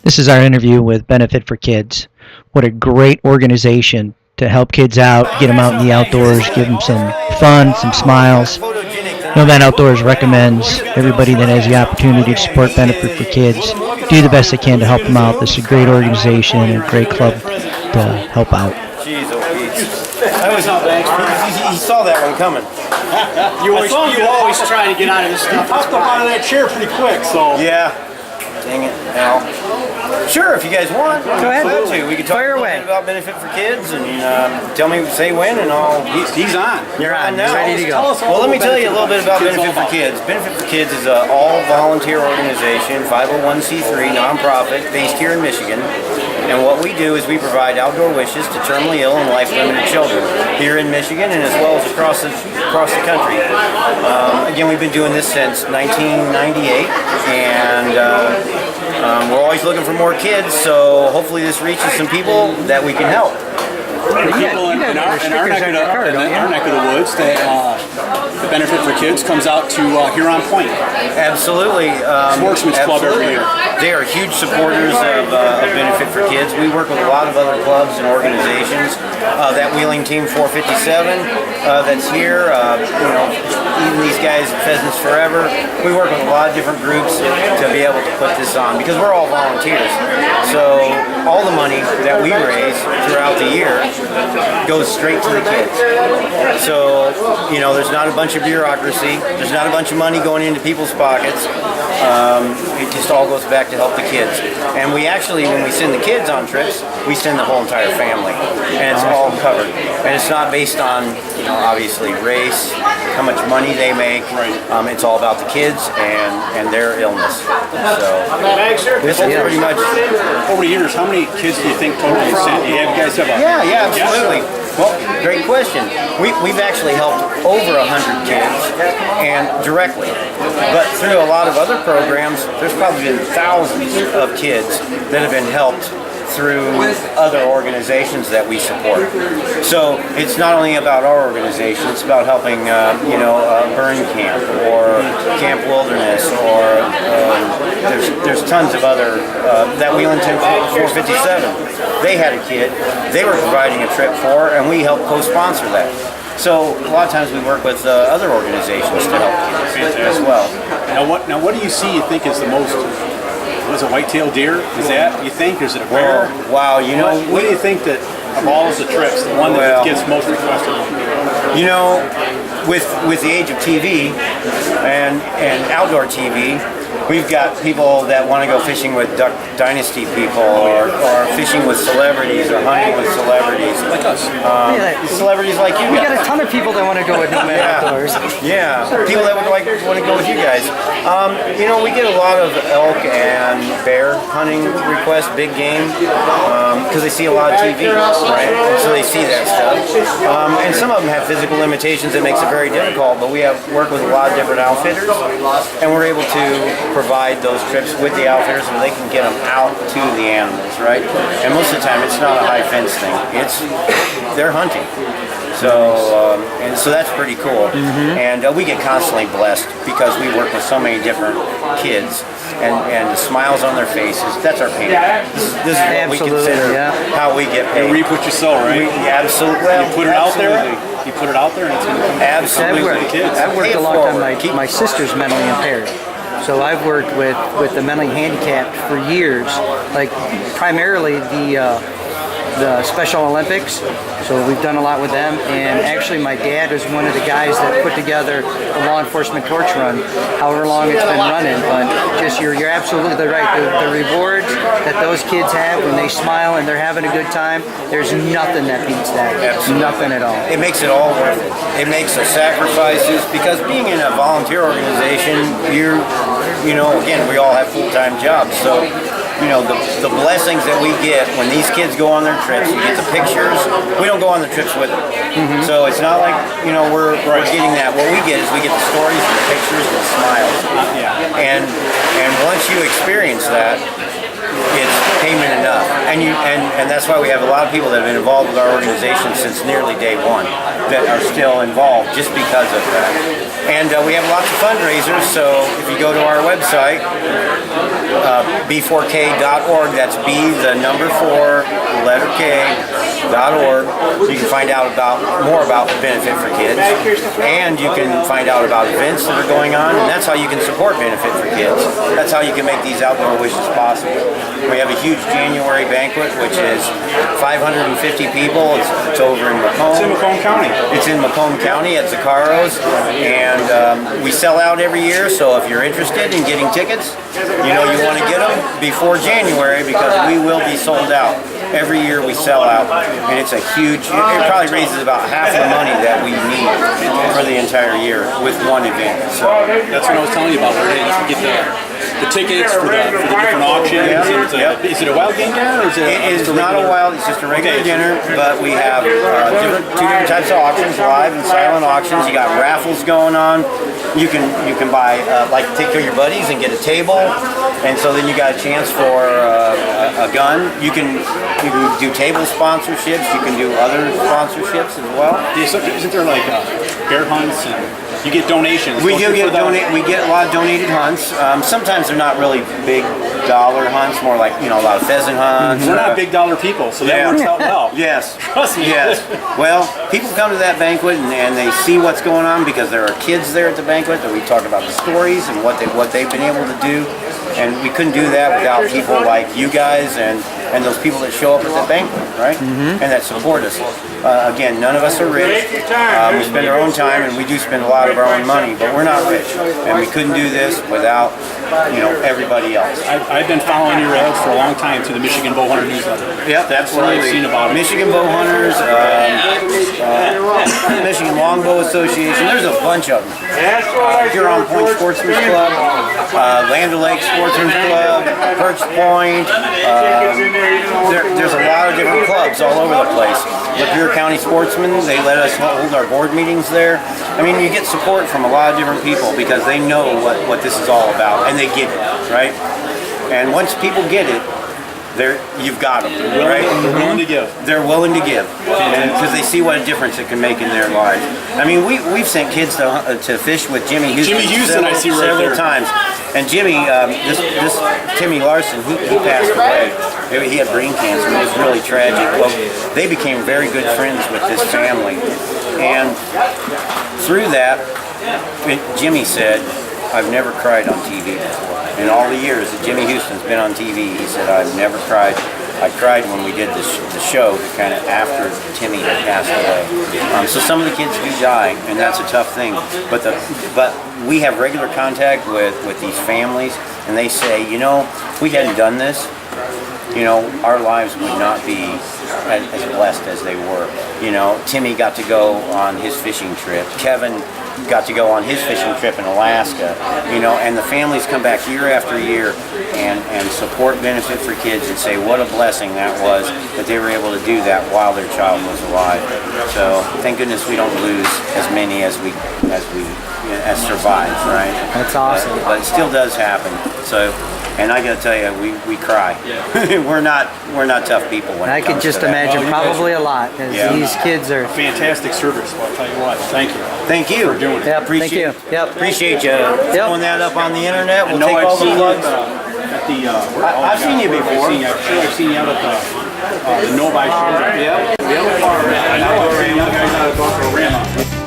This is our interview with Benefit for Kids. What a great organization to help kids out, get them out in the outdoors, give them some fun, some smiles. Nomad Outdoors recommends everybody that has the opportunity to support Benefit for Kids do the best they can to help them out. This is a great organization and a great club to help out. Jeez, oh Pete. I was not thanks. He saw that one coming. You always try to get out of this stuff. I popped up out of that chair pretty quick, so. Yeah. Dang it, Al. Sure, if you guys want. Go ahead. We can talk a little bit about Benefit for Kids and tell me, say when, and I'll. He's on. You're on now. Ready to go. Well, let me tell you a little bit about Benefit for Kids. Benefit for Kids is an all-volunteer organization, 501c3 nonprofit based here in Michigan. And what we do is we provide outdoor wishes to terminally ill and life-limited children here in Michigan and as well as across the country. Again, we've been doing this since 1998, and we're always looking for more kids, so hopefully this reaches some people that we can help. People in our neck of the woods, the Benefit for Kids comes out to Huron Point. Absolutely. Sportsman's Club every year. They are huge supporters of Benefit for Kids. We work with a lot of other clubs and organizations. That Wheeling Team 457 that's here, even these guys at Pheasants Forever. We work with a lot of different groups to be able to put this on because we're all volunteers. So all the money that we raise throughout the year goes straight to the kids. So, there's not a bunch of bureaucracy. There's not a bunch of money going into people's pockets. It just all goes back to help the kids. And we actually, when we send the kids on trips, we send the whole entire family. And it's all covered. And it's not based on, obviously race, how much money they make. It's all about the kids and their illness. So, this is pretty much... Over the years, how many kids do you think totally sent? You guys have Yeah, absolutely. Well, great question. We've actually helped over 100 kids, and directly. But through a lot of other programs, there's probably been thousands of kids that have been helped through other organizations that we support. So it's not only about our organization, it's about helping, Burn Camp or Camp Wilderness, or there's tons of other, that Wheeling Team 457. They had a kid, they were providing a trip for, and we helped co-sponsor that. So a lot of times we work with other organizations to help as well. Now what do you see you think is the most... Was it white-tailed deer? Is that, you think? Or is it a bear? Wow, What do you think that, of all of the trips, the one that gets most requested? With the age of TV and outdoor TV, we've got people that want to go fishing with Duck Dynasty people, or fishing with celebrities, or hunting with celebrities. Like us. Celebrities like you guys. We got a ton of people that want to go with Nomad Outdoors. Yeah, people that would want to go with you guys. We get a lot of elk and bear hunting requests, big game, because they see a lot of TV, right? And so they see that stuff. And some of them have physical limitations that makes it very difficult, but we work with a lot of different outfitters, and we're able to provide those trips with the outfitters so they can get them out to the animals, right? And most of the time, it's not a high fence thing. They're hunting. So that's pretty cool. And we get constantly blessed because we work with so many different kids, and the smiles on their faces, that's our payment. This is what we consider how we get paid. You reap what you sow, right? Absolutely. You put it out there, and it's going to come back. Absolutely. I've worked a long time. My sister's mentally impaired. So I've worked with the mentally handicapped for years, like primarily the Special Olympics. So we've done a lot with them, and actually my dad was one of the guys that put together the law enforcement torch run, however long it's been running. But just you're absolutely right. The rewards that those kids have when they smile and they're having a good time, there's nothing that beats that. Absolutely. Nothing at all. It makes it all worth it. It makes the sacrifices, because being in a volunteer organization, again, we all have full-time jobs, so you know, the blessings that we get when these kids go on their trips. You get the pictures. We don't go on the trips with them, so it's not like, you know, we're getting that. What we get is we get the stories, and the pictures, and the smiles. And once you experience that, it's payment enough. And that's why we have a lot of people that have been involved with our organization since nearly day one that are still involved just because of that. And we have lots of fundraisers, so if you go to our website, b4k.org, that's B, the number 4, letter K.org, you can find out more about Benefit for Kids, and you can find out about events that are going on, and that's how you can support Benefit for Kids. That's how you can make these outdoor wishes possible. We have a huge January banquet, which is 550 people. It's over in Macomb. It's in Macomb County. It's in Macomb County at Zaccaro's, and we sell out every year, so if you're interested in getting tickets, you know you want to get them before January because we will be sold out. Every year we sell out, and it's a huge, it probably raises about half the money that we need for the entire year with one event. So that's what I was telling you about, where you can get the tickets for the different auctions. Yep. Is it a wild game dinner, or is it? It is not a wild, it's just a regular dinner, but we have two different types of auctions, live and silent auctions. You got raffles going on. You can buy, like, take care of your buddies and get a table, and so then you got a chance for a gun. You can do table sponsorships. You can do other sponsorships as well. Isn't there like bear hunts and you get donations? We do get We get a lot of donated hunts. Sometimes they're not really big dollar hunts, more like, you know, a lot of pheasant hunts. We're not big dollar people, so that works out well. Yes. Trust me. Yes. Well, people come to that banquet and they see what's going on because there are kids there at the banquet that we talk about the stories and what they've been able to do. And we couldn't do that without people like you guys and those people that show up at the banquet, right? And that support us. Again, none of us are rich. We spend our own time, and we do spend a lot of our own money, but we're not rich. And we couldn't do this without, you know, everybody else. I've been following your ads for a long time through the Michigan Bowhunter newsletter. Yep, That's what I've seen about it. Michigan Bowhunters, Michigan Longbow Association, there's a bunch of them. Huron Point Sportsman's Club, Land O'Lakes Sportsman's Club, Perch Point. There's a lot of different clubs all over the place. Lapeer County Sportsmen, they let us hold our board meetings there. I mean, you get support from a lot of different people because they know what this is all about, and they get it, right? And once people get it, you've got them, right? They're willing to give. They're willing to give because they see what a difference it can make in their lives. I mean, we've sent kids to fish with Jimmy Houston. Jimmy Houston, I see right several there. times. And Jimmy, this Timmy Larson, he passed away. He had brain cancer. It was really tragic. Well, they became very good friends with this family, and through that, Jimmy said, "I've never cried on TV before. In all the years that Jimmy Houston's been on TV, he said, I've never cried. I cried when we did the show kind of after Timmy had passed away." So some of the kids do die, and that's a tough thing. But we have regular contact with these families, and they say, you know, if we hadn't done this, you know, our lives would not be as blessed as they were. You know, Timmy got to go on his fishing trip. Kevin got to go on his fishing trip in Alaska, you know, and the families come back year after year and support Benefit for Kids and say what a blessing that was that they were able to do that while their child was alive. So thank goodness we don't lose as many as survive, right? That's awesome. But it still does happen. So. And I gotta tell you, we cry. we're not tough people when I it could comes just to that. imagine probably a lot, because these kids are Fantastic service. Well, I'll tell you what. Thank you. Thank you for doing it. Yep, Appreciate, thank you. Yep. Appreciate you throwing that up on the internet. We'll No, take all I've the seen plugs. at the. I've seen you before. I've seen you out at the Nomad show. Yep. And I was seeing the other guys out at Rama.